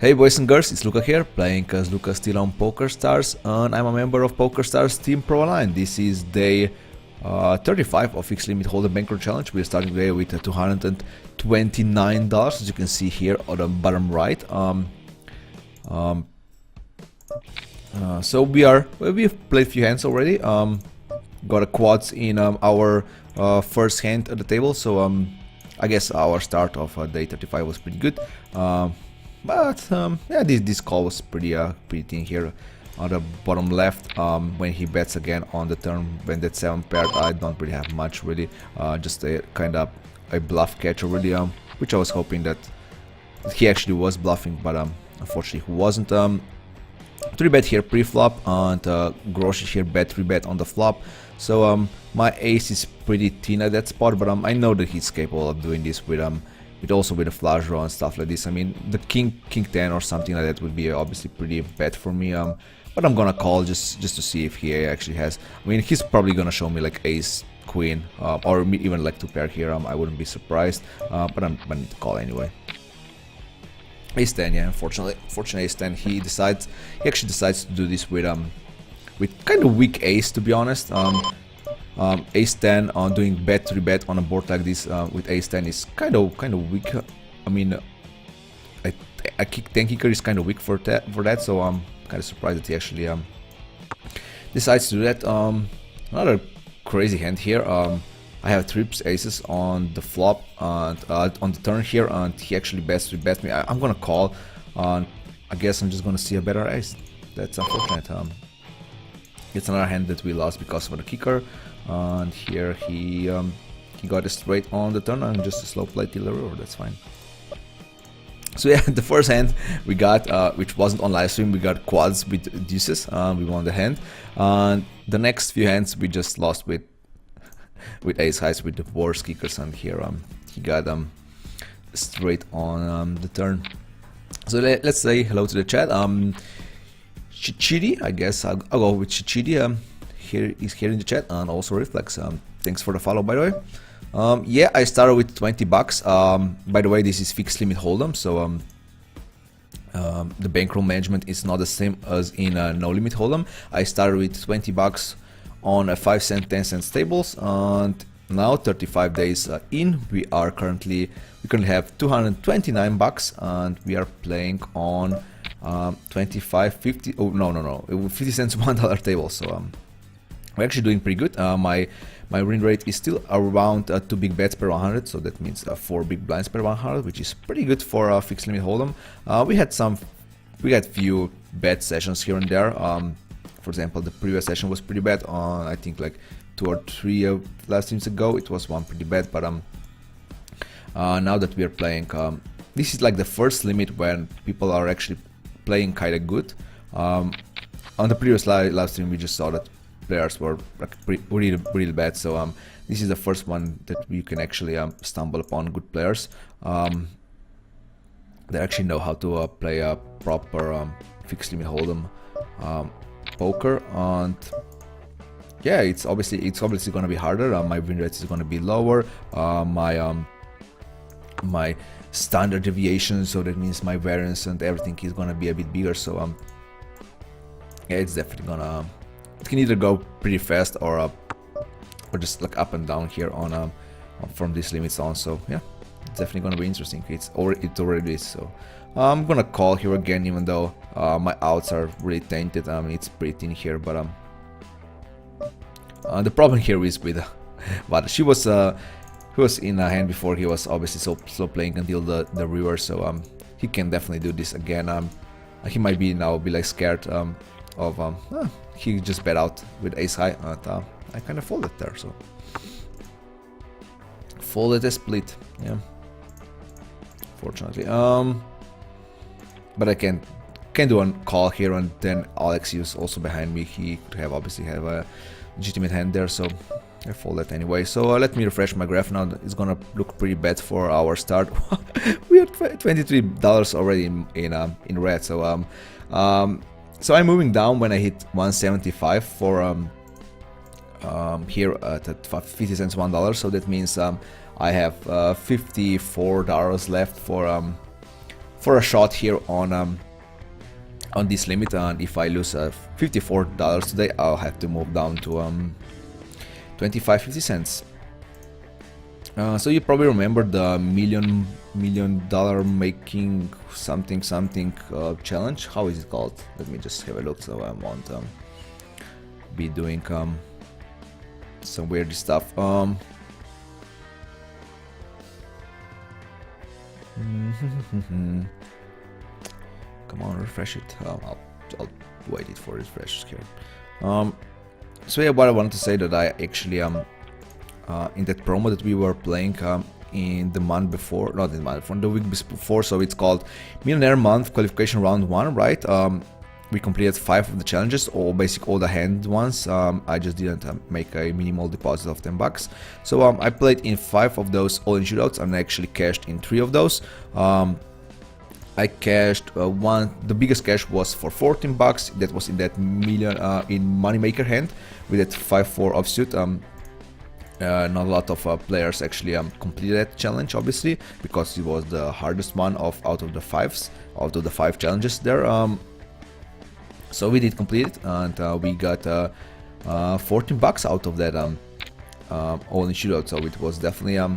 Hey boys and girls, it's Luca here, playing as CoreySteel on PokerStars, and I'm a member of PokerStars Team Pro Online. This is day 35 of Fixed Limit Hold'em Bankroll Challenge. We're starting today with $229, as you can see here on the bottom right. So we've played a few hands already. Got a quads in our first hand at the table, so I guess our start of day 35 was pretty good. But yeah, this call was pretty thin here on the bottom left. When he bets again on the turn when that 7 paired, I don't really have much really, just a kind of a bluff catcher really, which I was hoping that he actually was bluffing, but unfortunately he wasn't. 3-bet here pre-flop, and Groshi here bet 3-bet on the flop. So my ace is pretty thin at that spot, but I know that he's capable of doing this with also with a flush draw and stuff like this. I mean, the king 10 or something like that would be obviously pretty bad for me. But I'm gonna call just to see if he actually has. I mean, he's probably gonna show me like ace queen or even like 2 pair here. I wouldn't be surprised. But I'm gonna need to call anyway. Ace 10, yeah. Unfortunately ace 10. He actually decides to do this with kind of weak ace, to be honest. Ace 10 on doing bet 3-bet on a board like this with ace 10 is kind of weak. I mean, a kick 10 kicker is kind of weak for that, so I'm kind of surprised that he actually decides to do that. Another crazy hand here. I have trips aces on the flop and on the turn here, and he actually bets 3-bet me. I'm gonna call. I guess I'm just gonna see a better ace. That's unfortunate. It's another hand that we lost because of the kicker. And here he got a straight on the turn and just a slow play till the river. That's fine. So yeah, the first hand we got, which wasn't on live stream, we got quads with deuces. We won the hand. And the next few hands we just lost with ace highs with the worst kickers. And here he got straight on the turn. So let's say hello to the chat. Chichidi, I guess I'll go with Chichidi. Here is here in the chat, and also Reflex. Thanks for the follow, by the way. Yeah, I started with $20. By the way, this is Fixed Limit Hold'em, so the bankroll management is not the same as in No Limit Hold'em. I started with $20 on a 5 cent, 10 cent tables, and now 35 days in, we currently have $229, and we are playing on 25, 50. Oh no, 50 cents $1 table. So we're actually doing pretty good. My win rate is still around 2 big bets per 100, so that means 4 big blinds per 100, which is pretty good for Fixed Limit Hold'em. We had few bad sessions here and there. For example, the previous session was pretty bad. I think like 2 or 3 last streams ago, it was one pretty bad. But now that we are playing, this is like the first limit when people are actually playing kind of good. On the previous live stream, we just saw that players were like really bad, so this is the first one that we can actually stumble upon good players that actually know how to play a proper Fixed Limit Hold'em poker. And yeah, it's obviously going to be harder. My win rate is going to be lower. My standard deviation, so that means my variance and everything is going to be a bit bigger. So yeah, it's definitely gonna. It can either go pretty fast or just like up and down here on from these limits on. So yeah, it's definitely gonna be interesting. It already is. So I'm gonna call here again, even though my outs are really tainted. I mean, it's pretty thin here, but the problem here is with but he was in a hand before. He was obviously slow playing until the river. So he can definitely do this again. He might be like scared he just bet out with ace high, and I kind of folded there, so folded a split, yeah, fortunately. But I can do a call here, and then Alex is also behind me. He could obviously have a legitimate hand there, so I folded anyway. So let me refresh my graph now. It's gonna look pretty bad for our start. We are $23 already in red, so so I'm moving down when I hit 175 for here at 50 cents $1. So that means I have $54 left for a shot here on this limit, and if I lose $54 today, I'll have to move down to 25.50 cents. So you probably remember the million dollar making something challenge. How is it called? Let me just have a look, so I won't be doing some weird stuff. Come on, refresh it. I'll wait it for refresh here. So yeah, what I wanted to say that I actually in that promo that we were playing in the month before, not in the month, from the week before, so it's called Millionaire Month Qualification Round 1, right? We completed 5 of the challenges, all the hand ones. I just didn't make a minimal deposit of $10. So I played in 5 of those all-in shootouts and I actually cashed in 3 of those. I cashed the biggest cash was for $14. That was in that million in Moneymaker hand with that 5-4 offsuit. Not a lot of players actually completed that challenge, obviously, because it was the hardest one out of the 5 challenges there. So we did complete it, and we got $14 out of that all-in shootout. So it was definitely a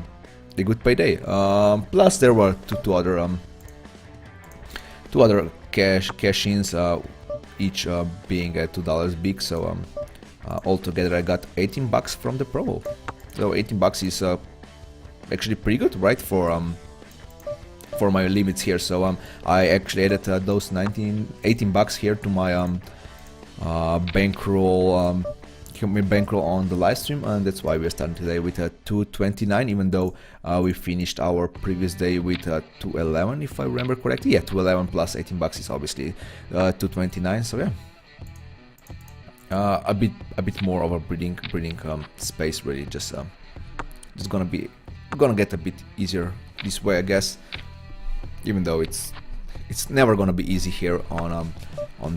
good payday. Plus there were two other cash-ins, each being at $2 big. So altogether I got $18 from the promo. So $18 is actually pretty good, right, for my limits here. So I actually added those $18 here to my bankroll on the live stream, and that's why we're starting today with $2.29, even though we finished our previous day with $2.11, if I remember correctly. Yeah, $2.11 plus $18 is obviously $2.29. So yeah. A bit more of a breeding space, really. Just gonna get a bit easier this way, I guess. Even though it's never gonna be easy here on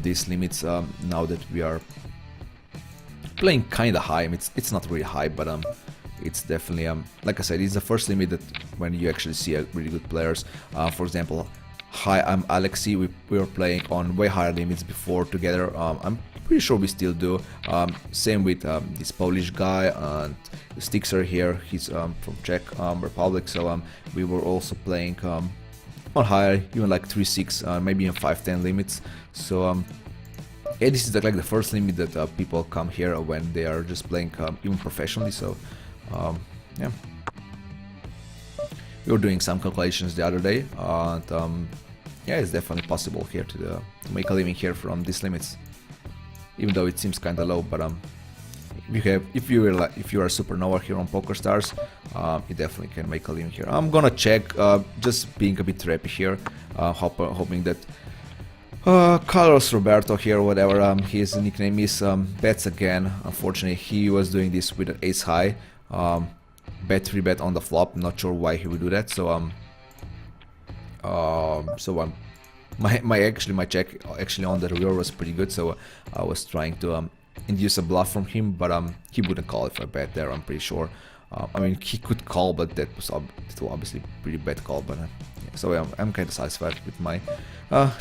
these limits. Now that we are playing kind of high. I mean, it's not really high, but it's definitely like I said, it's the first limit that when you actually see really good players. For example, hi, I'm Alexi. We were playing on way higher limits before together. I'm pretty sure we still do. Same with this Polish guy and Stixer here. He's from Czech Republic. So we were also playing on higher, even like 3.6, maybe even 5.10 limits. So yeah, this is like the first limit that people come here when they are just playing even professionally. So yeah. We were doing some calculations the other day, and yeah, it's definitely possible here to make a living here from these limits, even though it seems kind of low. But if you are a supernova here on PokerStars, you definitely can make a living here. I'm gonna check, just being a bit trappy here, hoping that Carlos Roberto here, whatever his nickname is, bets again. Unfortunately, he was doing this with an ace high. Bet 3-bet on the flop. Not sure why he would do that. So my check actually on the river was pretty good. So I was trying to induce a bluff from him, but he wouldn't call if I bet there. I'm pretty sure. I mean, he could call, but that was obviously pretty bad call. But yeah, so I'm kind of satisfied with my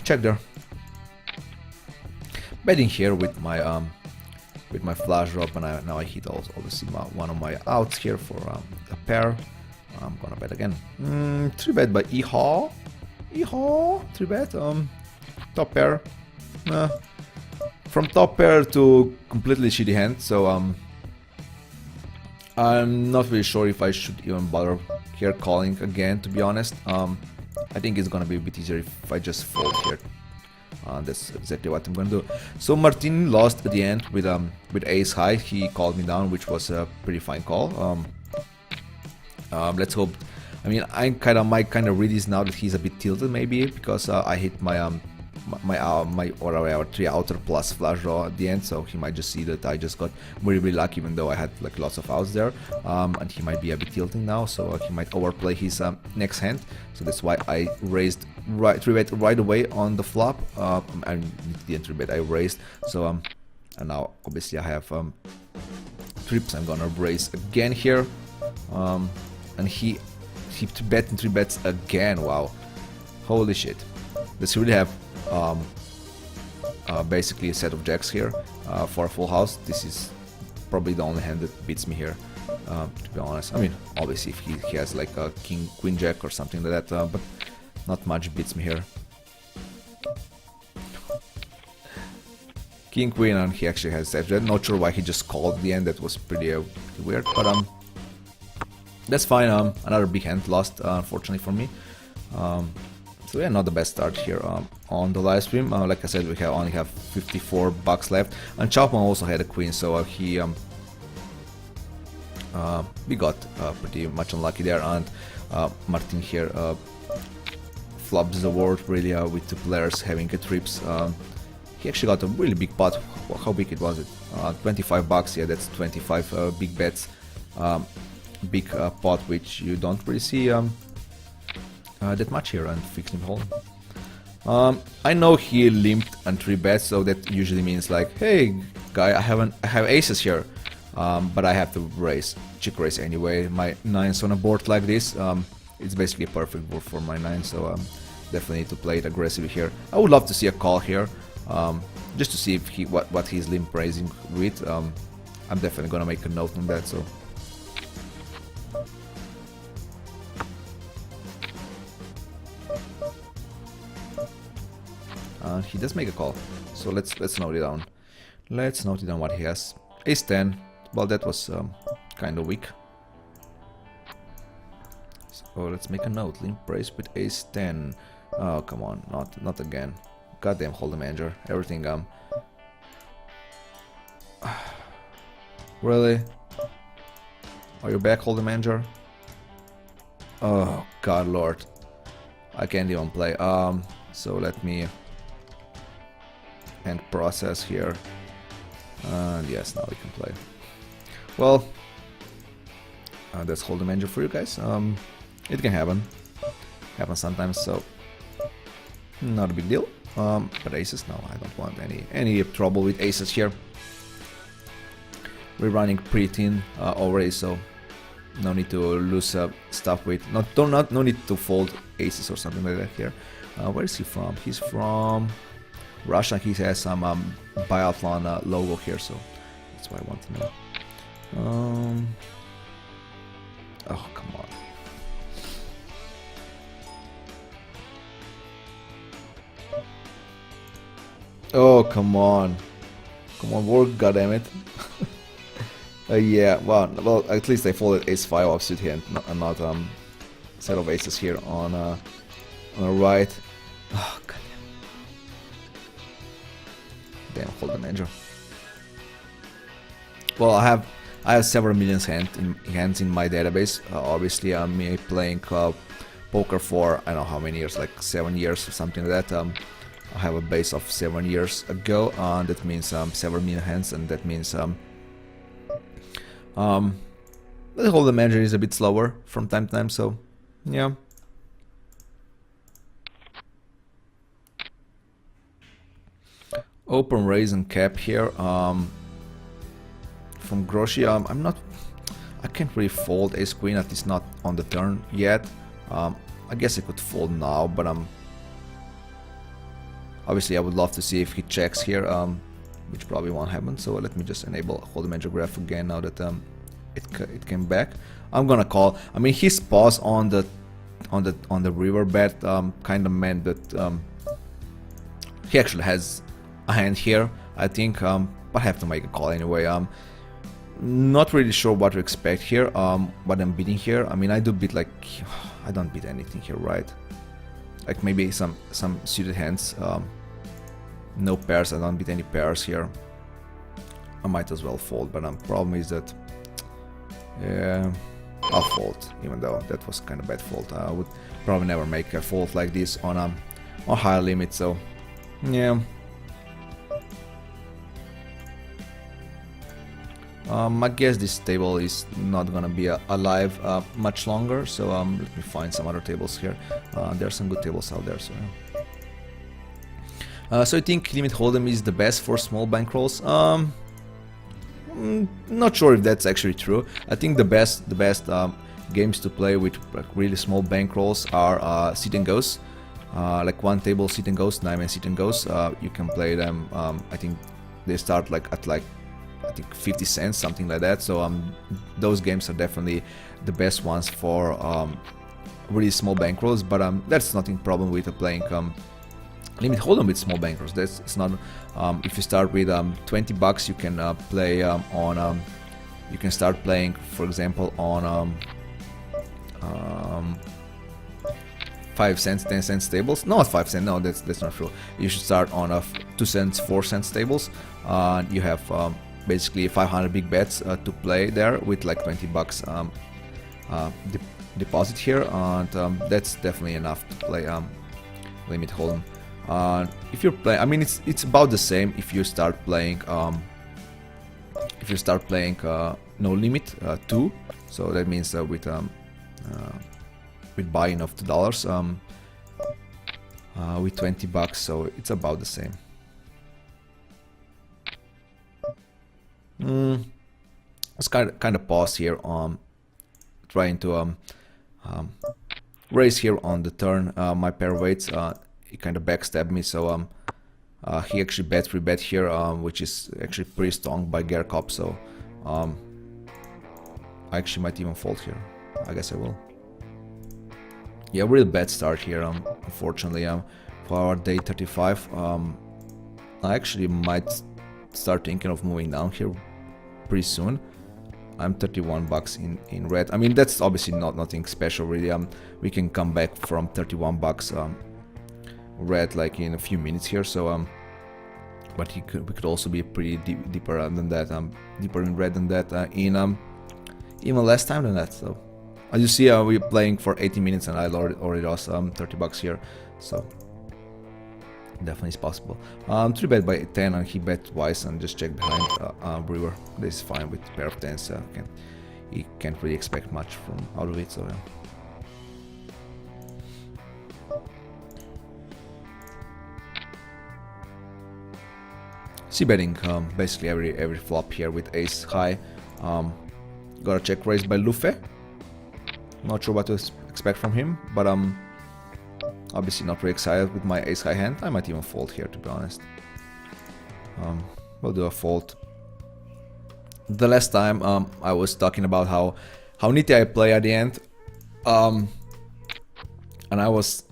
check there. Betting here with my flash drop, and now I hit also obviously one of my outs here for a pair. I'm gonna bet again. 3-bet by Iho, 3-bet. Top pair. From top pair to completely shitty hand. So I'm not really sure if I should even bother here calling again, to be honest. I think it's gonna be a bit easier if I just fold here. That's exactly what I'm gonna do. So Martin lost at the end with ace high. He called me down, which was a pretty fine call. Let's hope. I mean, I might read this now that he's a bit tilted, maybe because I hit my whatever 3 outer plus flush draw at the end, so he might just see that I just got really lucky, even though I had like lots of outs there, and he might be a bit tilting now, so he might overplay his next hand. So that's why I raised 3-bet right away on the flop. I didn't 3-bet, I raised. So and now obviously I have trips. I'm gonna raise again here, and he bet in 3-bets again. Wow, holy shit. Does he really have basically a set of jacks here for a full house? This is probably the only hand that beats me here, to be honest. I mean, obviously if he has like a king, queen, jack or something like that, but not much beats me here. King, queen, and he actually has that. Not sure why he just called at the end. That was pretty weird, but that's fine. Another big hand lost, unfortunately for me. So yeah, not the best start here on the live stream. Like I said, we only have 54 bucks left, and Chapman also had a queen, so we got pretty much unlucky there, and Martin here flops the board really with two players having a trips. He actually got a really big pot. How big it was it? 25 bucks. Yeah, that's 25 big bets. Big pot, which you don't really see that much here, and fixed him home. I know he limped and 3 bets, so that usually means like, hey guy, I have aces here, but I have to check raise anyway. My 9s on a board like this, it's basically a perfect board for my 9, so definitely need to play it aggressively here. I would love to see a call here, just to see if what he's limp raising with. I'm definitely gonna make a note on that. So. He does make a call, so let's note it down. Let's note it down what he has. Ace 10. Well, that was kind of weak. So let's make a note. Limp raise with Ace 10. Oh come on, not again. Goddamn hold the manager. Everything Really? Are you back, hold the manager? Oh god lord. I can't even play. So let me end process here. And yes, now we can play. Well, that's hold the manager for you guys. It can happen. Happens sometimes, so not a big deal. But aces, no, I don't want any trouble with aces here. We're running pretty thin already, so no need to lose stuff with. No need to fold aces or something like that here. Where is he from? He's from Russia. He has some biathlon logo here, so that's why I want to know. Oh come on. Oh come on, work, goddammit. Yeah, well, at least I folded ace 5 offsuit here, and not set of aces here on the right. Oh god damn, hold the manager. Well, I have several million hands in my database. Obviously, I'm playing poker for I don't know how many years, like 7 years or something like that. I have a base of 7 years ago, that means several million hands, and that means the hold the manager is a bit slower from time to time, so yeah. Open raise and cap here from Groshi. I can't really fold ace queen, at least not on the turn yet. I guess I could fold now, but obviously I would love to see if he checks here, which probably won't happen. So let me just enable hold the manager graph again now that it came back. I'm gonna call. I mean, his pause on the river bet kind of meant that he actually has a hand here, I think, but I have to make a call anyway. Not really sure what to expect here, what I'm beating here. I mean, I do beat like, I don't beat anything here, right? Like maybe some suited hands, no pairs, I don't beat any pairs here. I might as well fold, but problem is that, yeah, I'll fold, even though that was kind of bad fold. I would probably never make a fold like this on higher limit, so yeah. I guess this table is not gonna be alive much longer, so let me find some other tables here. There are some good tables out there, so yeah. So I think limit hold'em is the best for small bankrolls. Not sure if that's actually true. I think the best games to play with like really small bankrolls are sit and goes, like one table sit and goes, 9-man sit and goes. You can play them. I think they start like at like I think 50 cents, something like that. So those games are definitely the best ones for really small bankrolls. But that's nothing problem with playing limit hold on with small bankrolls. That's it's not. If you start with $20, you can play on. You can start playing, for example, on 5 cents, 10 cents tables. Not 5 cents. No, that's not true. You should start on 2 cents, 4 cents tables. You have basically 500 big bets to play there with like $20 deposit here, and that's definitely enough to play limit hold'em. If you're playing, I mean, it's about the same if you start playing no limit 2. So that means with buy-in of $2 with $20, so it's about the same. Let's kind of pause here on trying to raise here on the turn. My pair waits. He kind of backstabbed me, so he actually bet free bet here, which is actually pretty strong by Gerkop. So I actually might even fold here. I guess I will. Yeah, real bad start here. Unfortunately, for our day 35, I actually might start thinking of moving down here pretty soon. I'm $31 in red. I mean, that's obviously nothing special really. We can come back from $31 red like in a few minutes here. So but we could also be pretty deeper than that. Deeper in red than that in even less time than that. So as you see, we're playing for 80 minutes and I already lost $30 here. So definitely is possible. 3-bet by 10 and he bet twice and just check behind Brewer. This is fine with pair of 10s. He can't really expect much from out of it. So yeah. C-betting basically every flop here with ace high. Got a check raised by Luffy. Not sure what to expect from him, but obviously not very excited with my ace high hand. I might even fold here, to be honest. We'll do a fold. The last time I was talking about how nitty I play at the end, and I was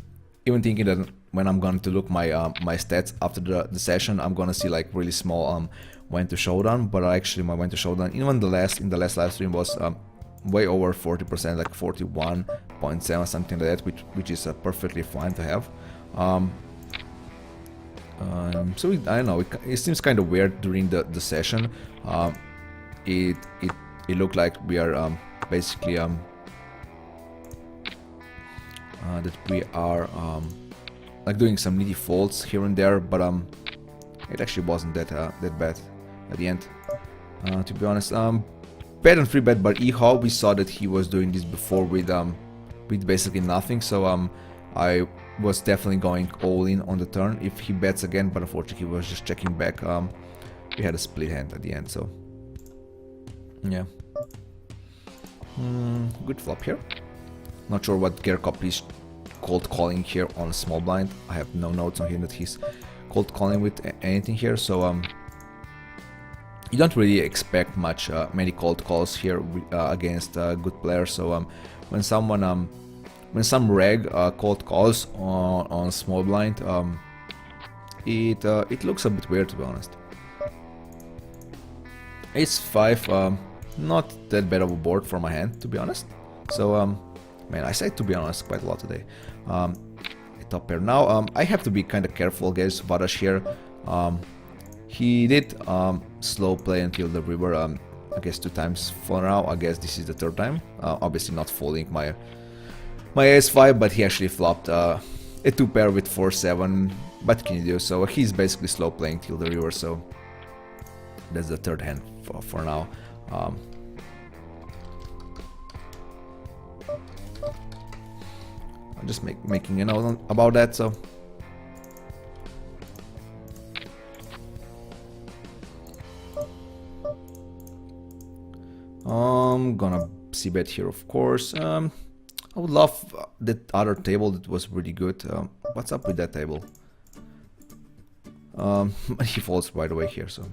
even thinking that when I'm going to look my stats after the session, I'm gonna see like really small went to showdown. But actually my went to showdown even in the last live stream was way over 40%, like 41.7, something like that, which is perfectly fine to have. So I don't know, it seems kind of weird during the session. It looked like we are basically that we are like doing some nitty folds here and there, but it actually wasn't that bad at the end, to be honest. Bet and free bet by Eho. We saw that he was doing this before with basically nothing, so I was definitely going all in on the turn if he bets again, but unfortunately he was just checking back. We had a split hand at the end, so yeah. Good flop here. Not sure what Gerkop is cold calling here on a small blind. I have no notes on him that he's cold calling with anything here, so you don't really expect much many cold calls here against good players. So when some reg cold calls on small blind, it looks a bit weird, to be honest. Ace 5, not that bad of a board for my hand, to be honest. So man, I say to be honest quite a lot today. Top pair now. I have to be kind of careful against Vadash here. He did slow play until the river, I guess 2 times for now. I guess this is the 3rd time. Obviously not folding my ace5, but he actually flopped a 2 pair with 4-7. But can you do? So he's basically slow playing till the river. So that's the 3rd hand for now. I'm just making a note about that. So. I'm gonna c-bet here, of course. I would love that other table that was really good. What's up with that table? He falls right away here, so...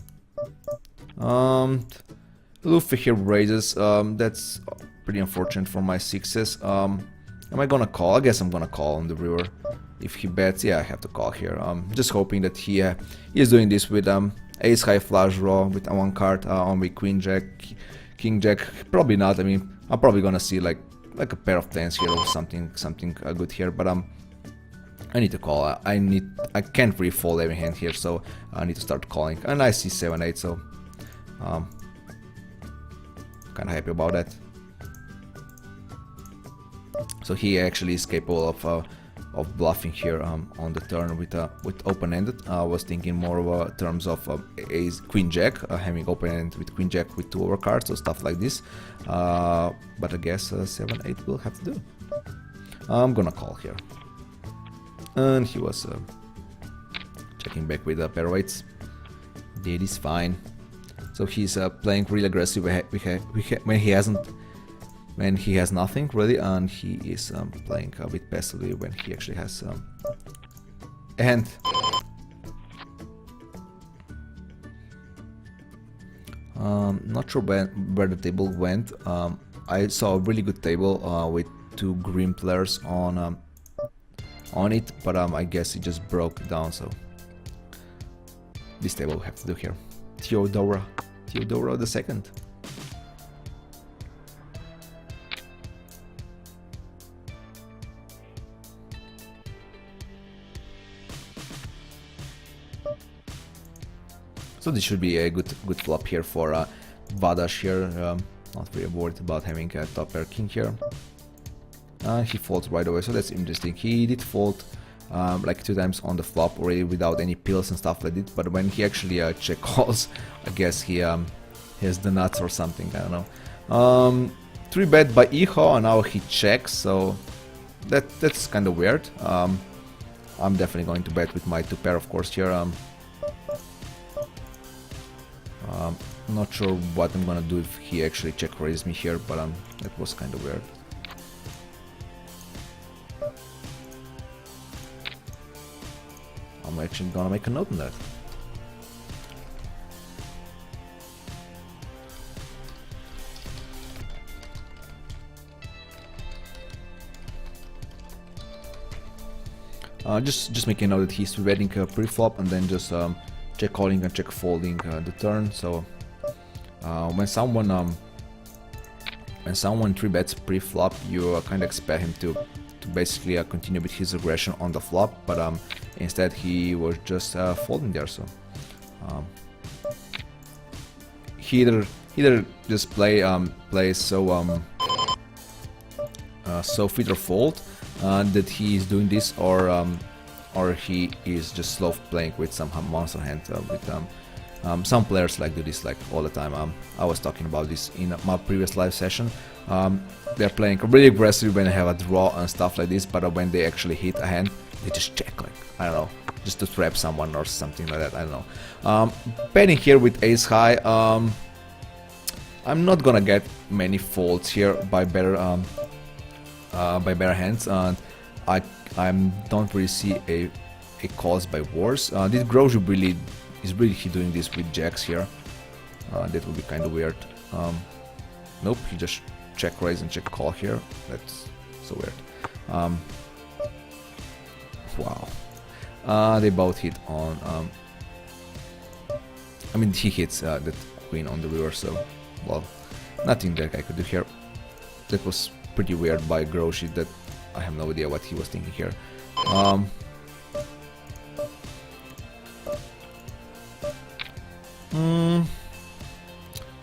Luffy here raises, that's pretty unfortunate for my sixes. Am I gonna call? I guess I'm gonna call on the river. If he bets, yeah, I have to call here. Just hoping that he is doing this with ace high flush draw with one card on with queen jack, king jack. Probably not. I mean, I'm probably gonna see like a pair of tens here or something good here. But I need to call. I can't really fold every hand here, so I need to start calling. And I see 7-8, so kind of happy about that. So he actually is capable of bluffing here on the turn with open-ended. I was thinking more of terms of ace queen jack, having open-ended with queen jack with 2 overcards or stuff like this. But I guess 7-8 will have to do. I'm gonna call here, and he was checking back with a pair of eights. That is fine. So he's playing really aggressive when he has nothing really, and he is playing a bit passively when he actually has a hand. Not sure where the table went. I saw a really good table with 2 green players on it, but I guess it just broke down. So this table we have to do here. Theodora the second. So this should be a good flop here for Vadash here. Not really worried about having a top pair king here. He folds right away, so that's interesting. He did fold like 2 times on the flop already without any pills and stuff like that, but when he actually check calls, I guess he has the nuts or something, I don't know. 3-bet by Iho, and now he checks, so that's kind of weird. I'm definitely going to bet with my 2 pair, of course, here. Not sure what I'm gonna do if he actually check raises me here, but that was kind of weird. I'm actually gonna make a note on that. Just making a note that he's betting pre-flop and then just check calling and check folding the turn. So when someone 3-bets pre-flop, you kind of expect him to basically continue with his aggression on the flop, but instead he was just folding there. So he either just plays so feed or fold that he is doing this, or he is just slow playing with some monster hand. With some players like do this like all the time. I was talking about this in my previous live session. They're playing really aggressive when they have a draw and stuff like this, but when they actually hit a hand, they just check, like, I don't know, just to trap someone or something like that. I don't know. Betting here with ace high. I'm not gonna get many folds here by better hands, and I don't really see a calls by wars. This Groju really is doing this with jacks here. That would be kind of weird. Nope, he just check raise and check call here. That's so weird. Wow. They both hit on. I mean, he hits that queen on the river, so well, nothing that I could do here. That was pretty weird by Groshi. That I have no idea what he was thinking here.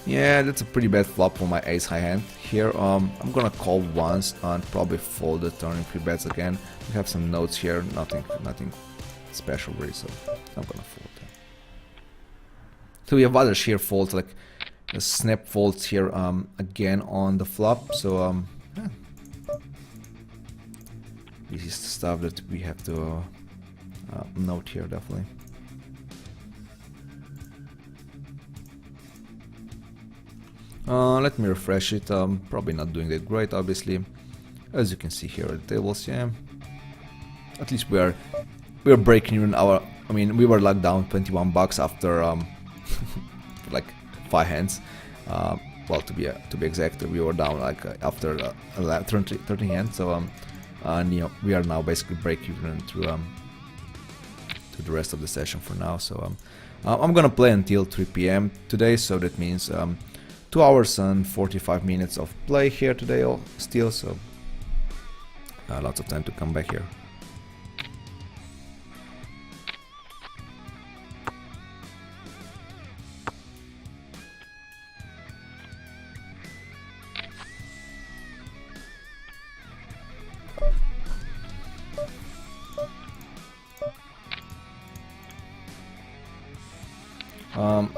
Yeah, that's a pretty bad flop for my ace high hand here. I'm gonna call once and probably fold the turn in 3-bets again. We have some notes here, nothing special really, so I'm gonna fold. So we have others here folds, like snap folds here again on the flop. So yeah. This is the stuff that we have to note here, definitely. Let me refresh it. Probably not doing that great, obviously. As you can see here at the tables, yeah. At least we are breaking even our. I mean, we were locked down 21 bucks after like 5 hands. Well, to be exact, we were down like after 30 hands. So and you know, we are now basically break even to the rest of the session for now. So I'm gonna play until 3 p.m. today. So that means 2 hours and 45 minutes of play here today still. So lots of time to come back here.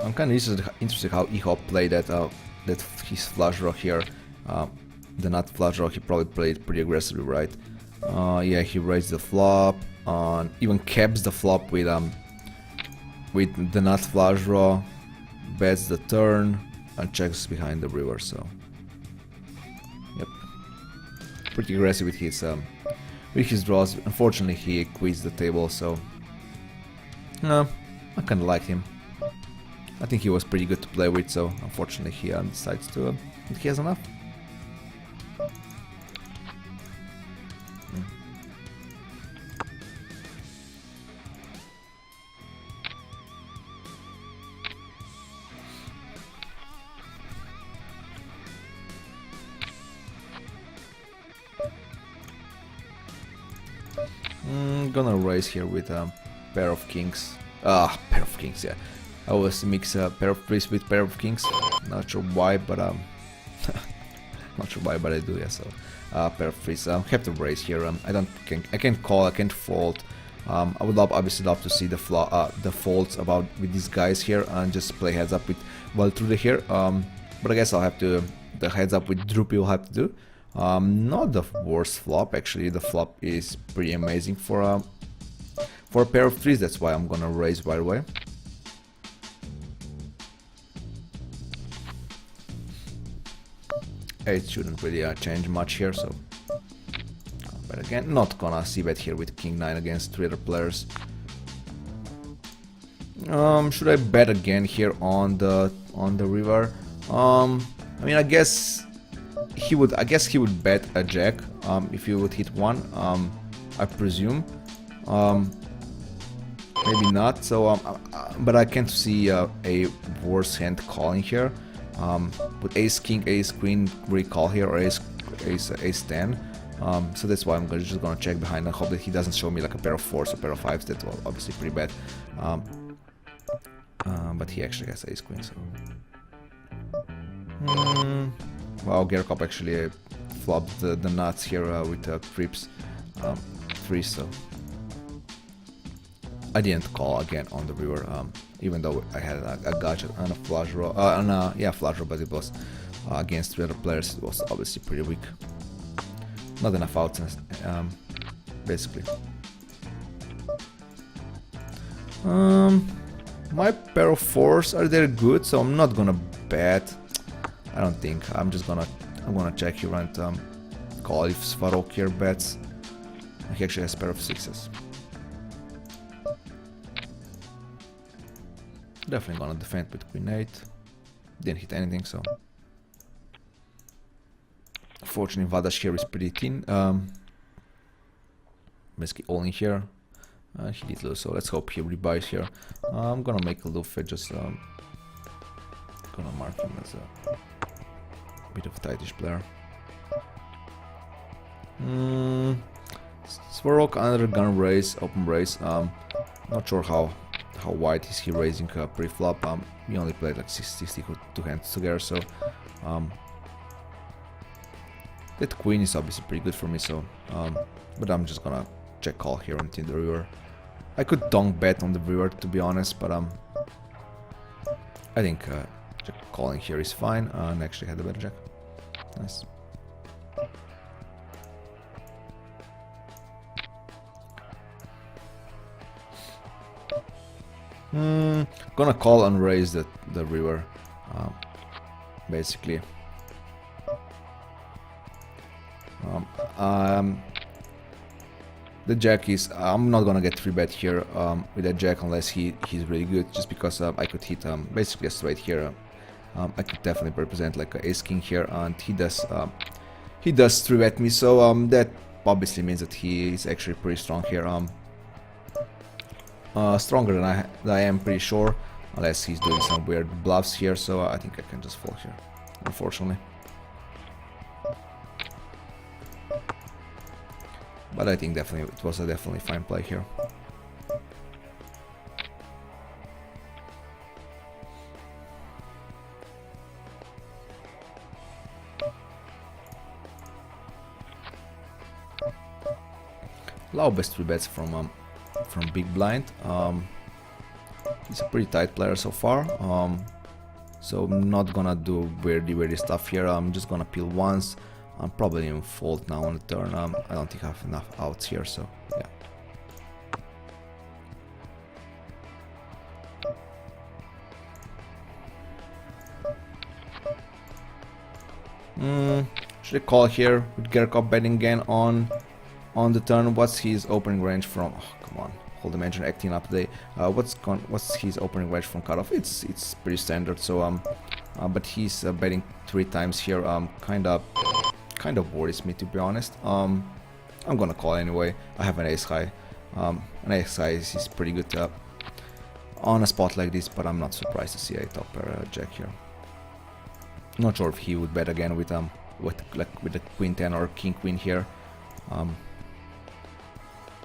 I'm kind of interested how Ihop played that his flush draw here. The nut flush draw, he probably played pretty aggressively, right? Yeah, he raised the flop, even caps the flop with the nut flush draw, bets the turn, and checks behind the river. So, yep, pretty aggressive with his draws. Unfortunately, he quits the table, so no, I kind of like him. I think he was pretty good to play with, so unfortunately he decides to he has enough. Gonna raise here with a pair of kings. Pair of kings, yeah. I always mix a pair of threes with pair of kings. Not sure why, but not sure why, but I do. Yeah, so pair of threes. Have to raise here. I can't call. I can't fold. I would obviously love to see the folds about with these guys here and just play heads up with Valtrude here. But I guess I'll have to the heads up with Droopy. Will have to do. Not the worst flop actually. The flop is pretty amazing for a pair of threes. That's why I'm gonna raise right away. It shouldn't really change much here, so. But again, not gonna see bet here with King 9 against 3 other players. Should I bet again here on the river? I mean, I guess he would bet a jack if he would hit one. I presume. Maybe not. So, but I can't see a worse hand calling here. With ace king, ace queen recall here, or ace 10. So that's why I'm just gonna check behind and hope that he doesn't show me like a pair of 4s or pair of 5s. That's obviously pretty bad. But he actually has ace queen. So wow, Gerkop actually flopped the nuts here with trips 3. So I didn't call again on the river. Even though I had a gadget and a flush draw, flush draw, but it was against 3 other players. It was obviously pretty weak. Not enough outs, basically. My pair of 4s are there good, so I'm not gonna bet. I don't think. I'm gonna check here and call if Svarok here bets. He actually has a pair of 6s. Definitely gonna defend with Queen 8. Didn't hit anything, so. Unfortunately, Vadash here is pretty thin. Basically all in here. He did lose, so let's hope he rebuys here. I'm gonna make a Luffy, just gonna mark him as a bit of a tightish player. Svarok under gun raise, open raise. Not sure how wide is he raising pre-flop. We only played like 62 hands together, so that queen is obviously pretty good for me. So, but I'm just gonna check call here until the river. I could donk bet on the river, to be honest, but I think calling here is fine. And actually had a better jack. Nice. Gonna call and raise the river, basically. The jack is... I'm not gonna get 3-bet here with that jack unless he's really good, just because I could hit basically a straight here. I could definitely represent like a ace king here, and he does 3-bet me, so that obviously means that he is actually pretty strong here. Stronger than I am, pretty sure, unless he's doing some weird bluffs here, so I think I can just fold here, unfortunately. But I think definitely it was a definitely fine play here. Low best 3-bets from big blind. He's a pretty tight player so far. So I'm not gonna do weirdy stuff here. I'm just gonna peel once. I'm probably in fold now on the turn. I don't think I have enough outs here, so yeah. Should I call here with Gerkop betting again on the turn? What's his opening range from? Oh, come on, hold imagine acting up today. What's his opening range from cutoff? It's pretty standard. So but he's betting 3 times here. Kind of worries me, to be honest. I'm gonna call anyway. I have an ace high. An ace high is pretty good on a spot like this, but I'm not surprised to see a top pair jack here. Not sure if he would bet again with the queen 10 or king queen here.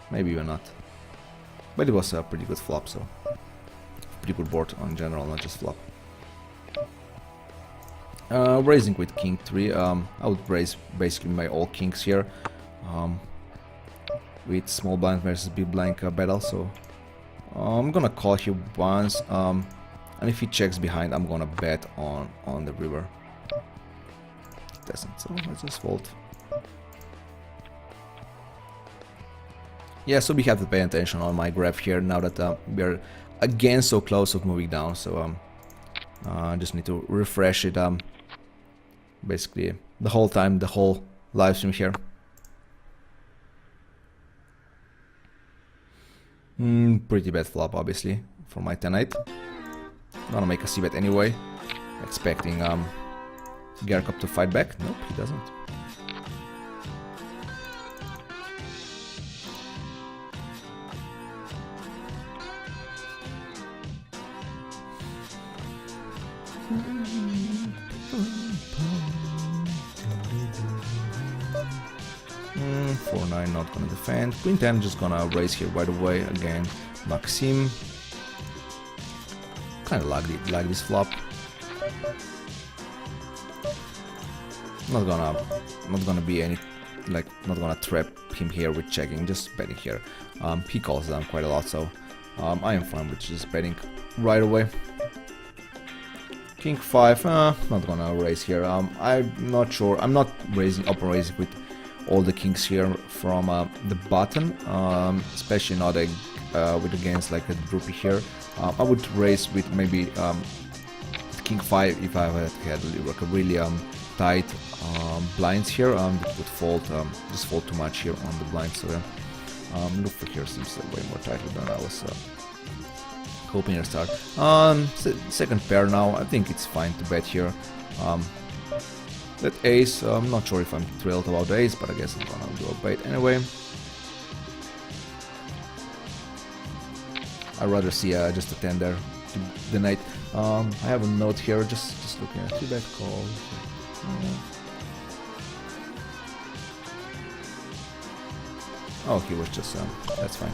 Maybe even not. But it was a pretty good flop, so pretty good board on general, not just flop. Raising with king 3, I would raise basically my all kings here with small blind versus big blind battle, so I'm gonna call here once, and if he checks behind, I'm gonna bet on the river. It doesn't, so let's just fold. Yeah, so we have to pay attention on my graph here now that we're again so close of moving down, so I just need to refresh it basically the whole time, the whole live stream here. Pretty bad flop, obviously, for my 10-8. Gonna make a c-bet anyway, expecting Gerkop to fight back. Nope, he doesn't. Not gonna defend. Queen 10 just gonna raise here right away. Again, Maxim. Kind of like this flop. Not gonna be any not gonna trap him here with checking. Just betting here. He calls down quite a lot, so I am fine with just betting right away. King 5. Not gonna raise here. I'm not sure. I'm not open raising with all the kings here from the button, especially not with against like a droopy here. I would raise with maybe king 5 if I had like a really tight blinds here. That would fold, just fold too much here on the blinds. So look for here seems way more tighter than I was hoping to start. Second pair now. I think it's fine to bet here. That ace, I'm not sure if I'm thrilled about the ace, but I guess I'm gonna do a bait anyway. I'd rather see just a 10 there to the night. I have a note here, just looking at 3-bet call. Oh, he was just, that's fine.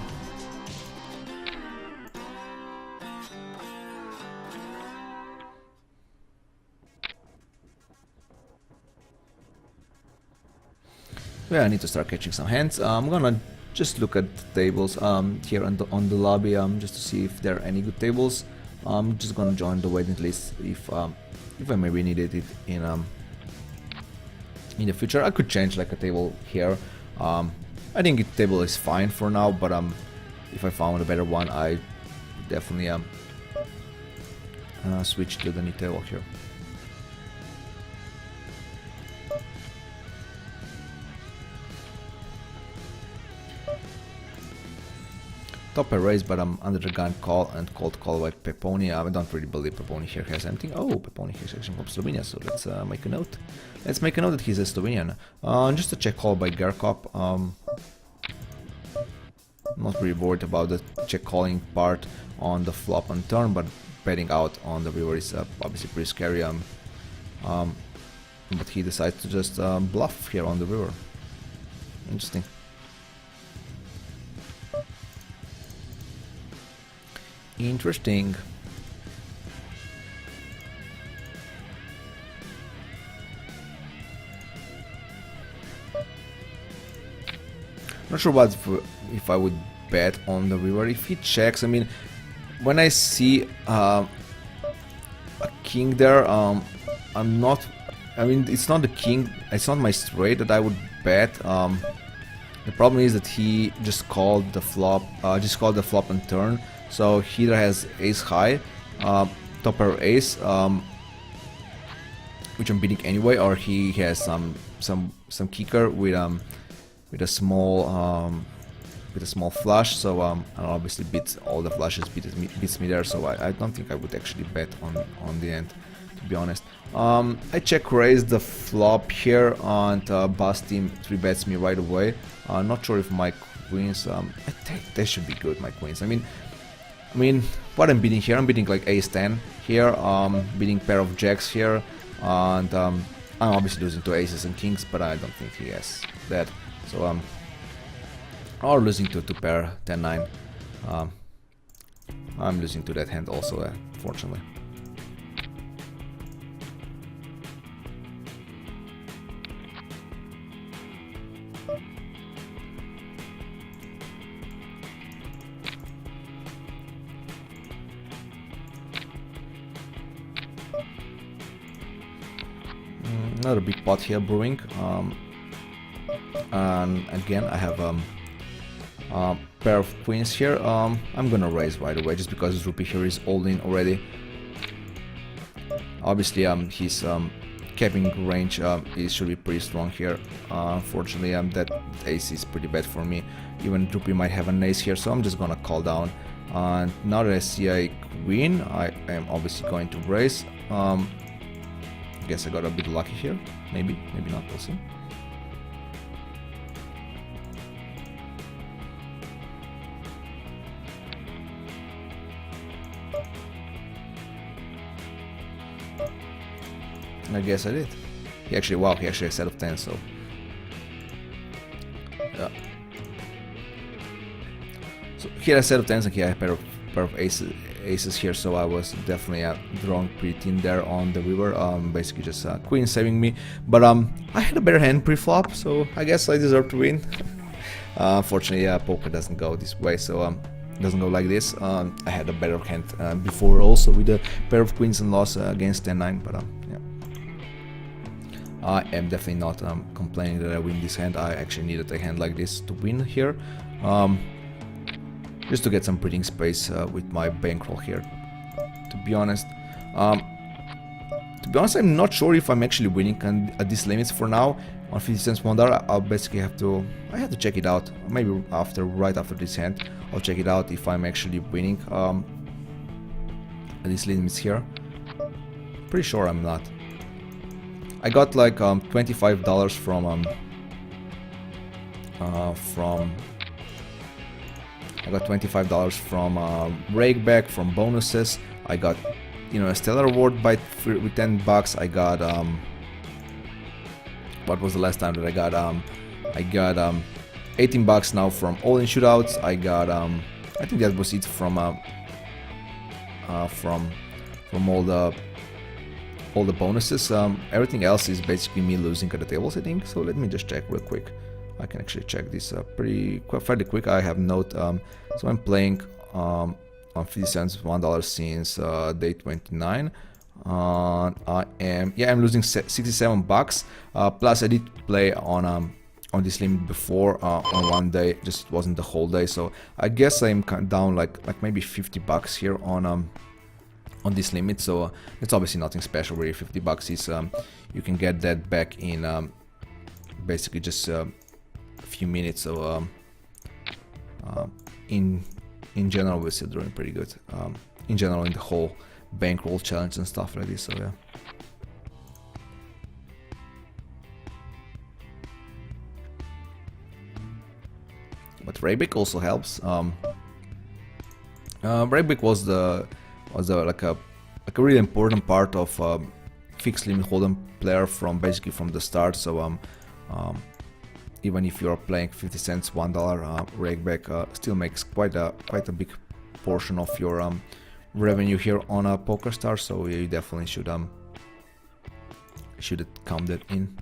Yeah, I need to start catching some hands. I'm gonna just look at the tables here on the lobby just to see if there are any good tables. I'm just gonna join the waiting list if I maybe needed it in the future. I could change like a table here. I think the table is fine for now, but if I found a better one, I definitely switch to the new table here. top a raise, but I'm under the gun call and cold call by Peponi. I don't really believe Peponi here has anything. Oh, Peponi is actually from Slovenia, so let's make a note. Let's make a note that he's a Slovenian. Just a check call by Garkop. Not really worried about the check calling part on the flop and turn, but betting out on the river is obviously pretty scary. But he decides to just bluff here on the river. Interesting. Interesting. Not sure what if I would bet on the river. If he checks, I mean, when I see a king there, I'm not. I mean, it's not the king. It's not my straight that I would bet. The problem is that he just called the flop. Just called the flop and turn. So he either has ace high, top pair ace, which I'm beating anyway, or he has some kicker with a small flush. So and obviously beats all the flushes, beats me there. So I don't think I would actually bet on the end, to be honest. I check raise the flop here and bust team 3-bets me right away. Not sure if my queens. I think they should be good. My queens. I mean, what I'm beating here, I'm beating like ace 10 here, beating pair of jacks here, and I'm obviously losing to aces and kings, but I don't think he has that. So or losing to pair 10-9. I'm losing to that hand also, fortunately. Another big pot here brewing, and again I have a pair of queens here. I'm gonna raise right away just because Rupee here is all in already. Obviously his capping range should be pretty strong here. Unfortunately that ace is pretty bad for me. Even Rupee might have an ace here, so I'm just gonna call down. And now that I see a queen, I am obviously going to raise. Guess I got a bit lucky here. Maybe not, we'll see. I guess I did. He actually has a set of 10, so yeah. So he had a set of 10s and he had a pair of aces here, so I was definitely drawing pretty thin there on the river. Basically just queen saving me, but I had a better hand pre-flop, so I guess I deserve to win. Unfortunately, poker doesn't go this way, so doesn't go like this. I had a better hand before also with a pair of queens and loss against 10-9, but yeah. I am definitely not complaining that I win this hand. I actually needed a hand like this to win here. Just to get some breathing space with my bankroll here. To be honest, I'm not sure if I'm actually winning at these limits for now. On 50 cents $1, I'll basically have to check it out. Maybe right after this hand, I'll check it out if I'm actually winning at these limits here. Pretty sure I'm not. I got like $25 from I got $25 from rakeback, from bonuses. I got, a stellar award with $10. I got what was the last time that I got? I got $18 now from all-in shootouts. I got I think that was it from all the bonuses. Everything else is basically me losing at the tables, I think. So let me just check real quick. I can actually check this fairly quick. I have note. So I'm playing on 50 cents $1 since day 29. I'm losing $67. Plus I did play on this limit before on one day. Just wasn't the whole day. So I guess I'm down like maybe $50 here on this limit. So it's obviously nothing special. Really, $50 is you can get that back in basically just few minutes. So in in general we're still doing pretty good. In general, in the whole bankroll challenge and stuff like this. So yeah. But Rayback also helps. Rayback was like a really important part of fixed limit hold'em player from basically from the start. So even if you're playing 50 cents, $1, Rayback still makes quite a big portion of your revenue here on a PokerStars. So you definitely should count that in.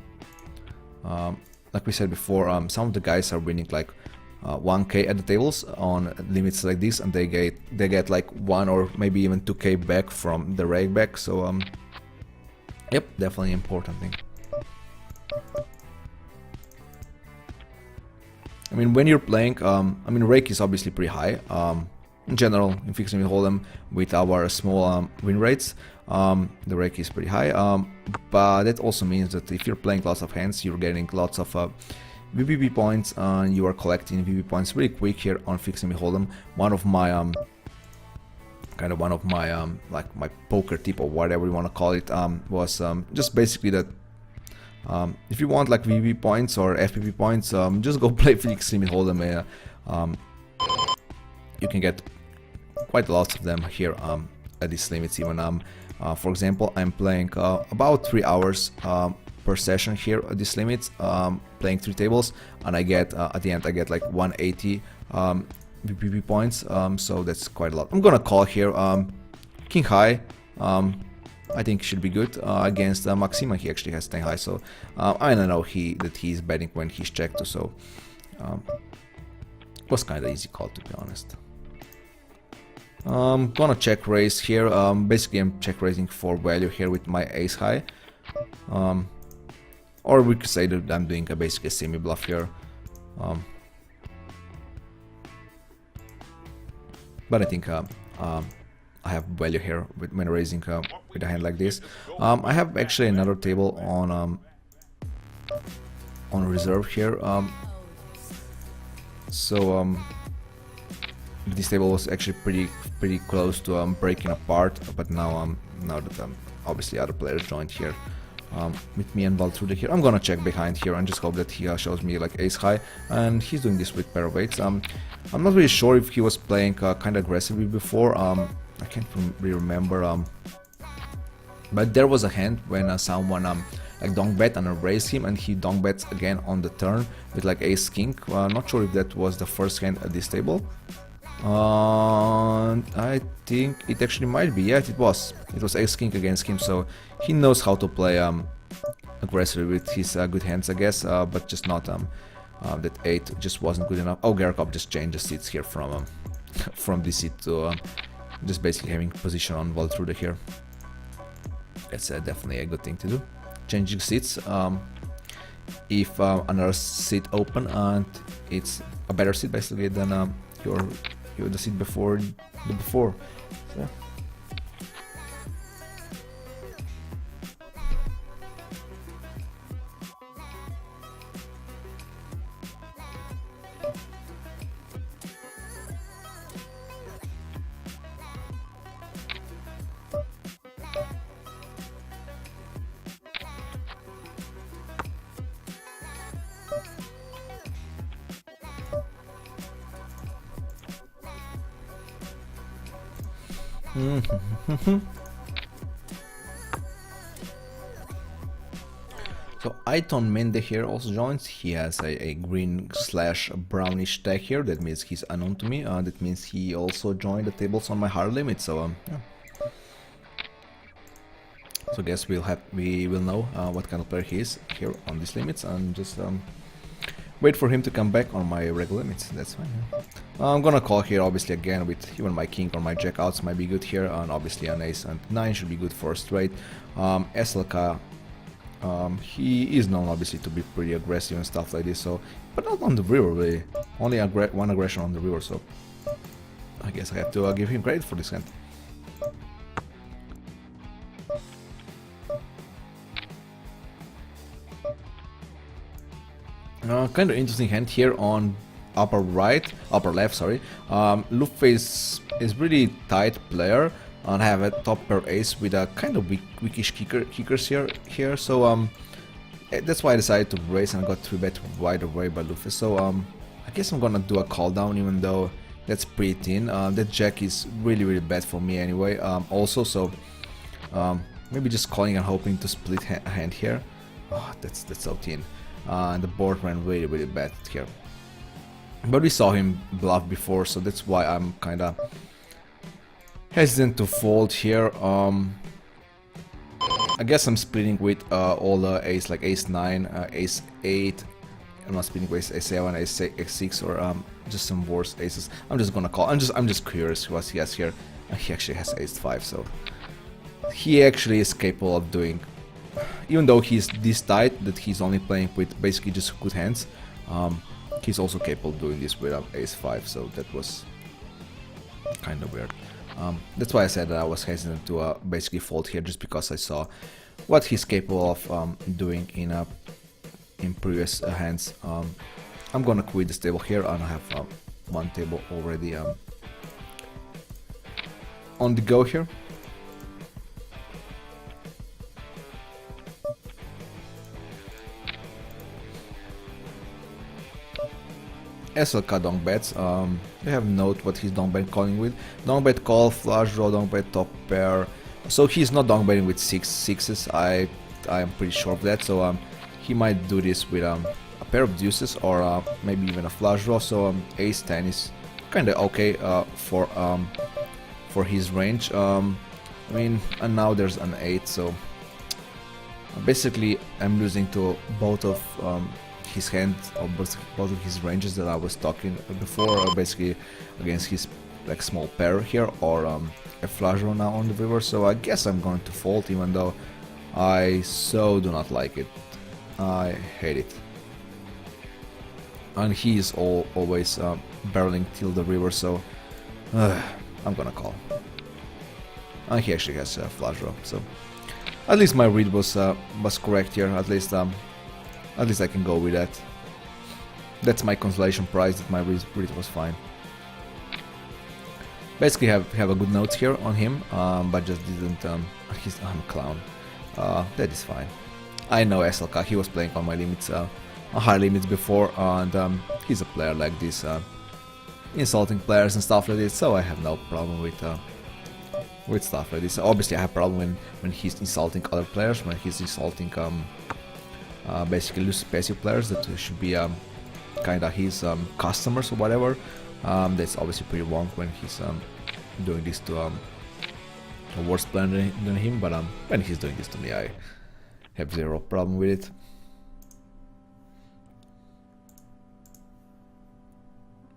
Like we said before, some of the guys are winning like 1k at the tables on limits like this, and they get like 1 or maybe even 2k back from the rakeback. So yep, definitely important thing. I mean, when you're playing, I mean, rake is obviously pretty high. In general, in fixed limit hold'em with our small win rates, the rake is pretty high. But that also means that if you're playing lots of hands, you're getting lots of VPP points, and you are collecting VPP points really quick here on fixed limit hold'em. One of my like my poker tip or whatever you want to call it was just basically that if you want like VPP points or FPP points, just go play fixed limit hold'em. You can get quite lots of them here at these limits. Even for example, I'm playing about 3 hours per session here at these limits, playing 3 tables, and I get at the end I get like 180 VPP points, so that's quite a lot. I'm gonna call here king high. I think should be good against Maxima. He actually has 10 high, so I don't know that he's betting when he's checked too, so was kind of easy call, to be honest. Gonna check raise here. Basically I'm check raising for value here with my ace high. Or we could say that I'm doing basically a semi bluff here. But I think I have value here when raising with a hand like this. I have actually another table on reserve here. So this table was actually pretty close to breaking apart, but now that obviously other players joined here with me and Valtrude here, I'm gonna check behind here and just hope that he shows me like ace high, and he's doing this with pair of eights. I'm not really sure if he was playing kind of aggressively before. I can't really remember, but there was a hand when someone like donk bet and I raised him, and he donk bets again on the turn with like ace king. Not sure if that was the first hand at this table. I think it actually might be. Yeah, it was ace king against him, so he knows how to play aggressively with his good hands, I guess, but just not that 8 just wasn't good enough. Oh, Garakop just changed the seats here from this seat to just basically having position on Valtrude here. That's definitely a good thing to do. Changing seats if another seat open and it's a better seat basically than the seat before the before. So. So Aiton Mende here also joins. He has a green / brownish tag here. That means he's unknown to me. That means he also joined the tables on my hard limit. So yeah. So I guess we will know what kind of player he is here on these limits, and just wait for him to come back on my regular limits. That's fine. Yeah. I'm gonna call here obviously again with even my king or my jack outs might be good here, and obviously an ace and 9 should be good for a straight. SLK, he is known obviously to be pretty aggressive and stuff like this, so but not on the river really. Only one aggression on the river, so I guess I have to give him credit for this hand. Kind of interesting hand here on upper left, sorry. Luffy is really tight player and have a top pair ace with a kind of weakish kickers here. So that's why I decided to raise and got 3-bet right away by Luffy. So I guess I'm gonna do a call down, even though that's pretty thin. That jack is really bad for me anyway. Also, so maybe just calling and hoping to split a hand here. Oh, that's so thin. And the board ran really bad here. But we saw him bluff before, so that's why I'm kinda hesitant to fold here. I guess I'm splitting with all the ace, like ace 9, ace 8. I'm not splitting with ace 7, ace 6, or just some worse aces. I'm just gonna call. I'm just curious what he has here. He actually has ace 5, so he actually is capable of doing. Even though he's this tight that he's only playing with basically just good hands, he's also capable of doing this with ace 5. So that was kind of weird. That's why I said that I was hesitant to basically fold here, just because I saw what he's capable of doing in previous hands. I'm gonna quit this table here, and I have one table already on the go here. SLK donk bets. We have note what he's donk bet calling with. Donk bet call, flush draw, donk bet top pair. So he's not donk betting with sixes. I am pretty sure of that. So he might do this with a pair of deuces, or maybe even a flush draw. So ace 10 is kind of okay for his range. I mean, and now there's an 8. So basically, I'm losing to both of his hand, or both of his ranges that I was talking before, basically against his like small pair here, or a flush draw now on the river. So I guess I'm going to fold, even though I so do not like it. I hate it. And he is always barreling till the river, so I'm gonna call. And he actually has a flush draw, so at least my read was correct here. At least I can go with that. That's my consolation prize, that my read was fine. Basically have a good notes here on him, but just didn't. I'm a clown. That is fine. I know SLK, he was playing on my limits, on high limits before, and he's a player like this, insulting players and stuff like this. So I have no problem with stuff like this. Obviously, I have a problem when he's insulting other players, when he's insulting basically loose passive players that should be kind of his customers or whatever. That's obviously pretty wrong when he's doing this to a worse player than him. But when he's doing this to me, I have zero problem with it.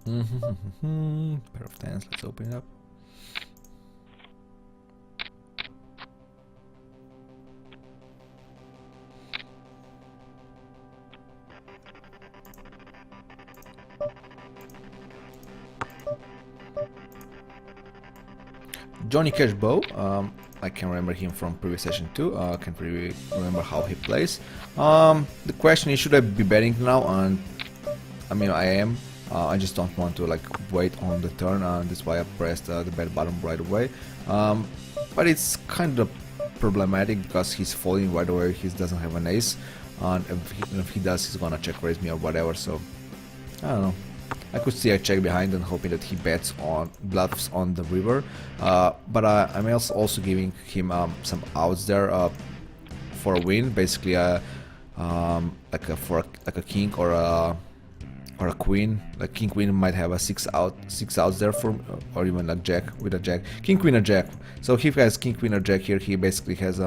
Pair of tens. Let's open it up. Johnny Cashbow, I can remember him from previous session too. I can't really remember how he plays. The question is, should I be betting now? And I mean, I am. I just don't want to like wait on the turn, and that's why I pressed the bet button right away. But it's kind of problematic because he's folding right away. He doesn't have an ace, and if he does, he's gonna check raise me or whatever. So I don't know. I could see a check behind and hoping that he bets on bluffs on the river, but I'm also giving him some outs there for a win, basically like a king or a queen. Like king queen might have a six outs there for, or even like jack with a jack, king queen or jack. So if he has king queen or jack here, he basically has